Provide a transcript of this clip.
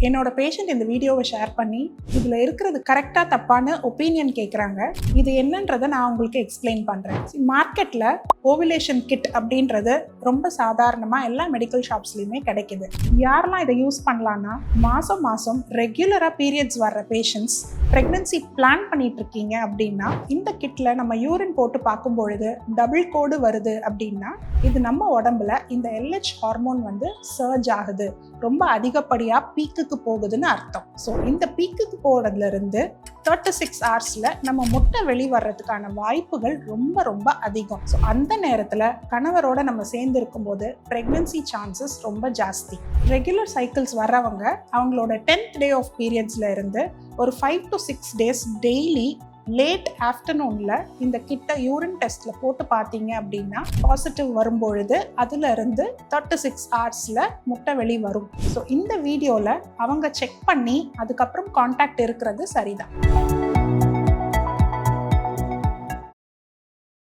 என்னோட பேஷண்ட் இந்த வீடியோவை ஷேர் பண்ணி இதில் இருக்கிறது கரெக்டாக தப்பான ஒப்பீனியன் கேட்குறாங்க. இது என்னன்றதை நான் உங்களுக்கு எக்ஸ்பிளைன் பண்ணுறேன். மார்க்கெட்டில் ஓவுலேஷன் கிட் அப்படின்றது ரொம்ப சாதாரணமாக எல்லா மெடிக்கல் ஷாப்ஸ்லையுமே கிடைக்குது. யாரெல்லாம் இதை யூஸ் பண்ணலான்னா, மாதம் மாதம் ரெகுலராக பீரியட்ஸ் வர்ற பேஷண்ட்ஸ் ப்ரெக்னன்சி பிளான் பண்ணிட்டு இருக்கீங்க அப்படின்னா, இந்த கிட்டில் நம்ம யூரின் போட்டு பார்க்கும் பொழுது டபுள் கோடு வருது அப்படின்னா, இது நம்ம உடம்புல இந்த LH ஹார்மோன் வந்து சர்ஜ் ஆகுது, ரொம்ப அதிகப்படியாக பீக்குக்கு போகுதுன்னு அர்த்தம். ஸோ இந்த பீக்குக்கு போகிறதுல இருந்து 36 ஹவர்ஸில் நம்ம முட்டை வெளிவரதுக்கான வாய்ப்புகள் ரொம்ப ரொம்ப அதிகம். ஸோ அந்த நேரத்தில் கணவரோட நம்ம சேர்ந்து இருக்கும்போது ப்ரெக்னன்சி சான்சஸ் ரொம்ப ஜாஸ்தி. ரெகுலர் சைக்கிள்ஸ் வர்றவங்க அவங்களோட 10th டே ஆஃப் பீரியட்ஸில் இருந்து ஒரு 5 to 6 டேஸ் டெய்லி லேட் ஆஃப்டர்நூனில் இந்த கிட்ட யூரின் டெஸ்ட்டில் போட்டு பார்த்தீங்க அப்படின்னா பாசிட்டிவ் வரும்பொழுது அதில் இருந்து 36 ஹவர்ஸில் முட்டை வெளி வரும். ஸோ இந்த வீடியோவில் அவங்க செக் பண்ணி அதுக்கப்புறம் கான்டாக்ட் இருக்கிறது சரிதான்.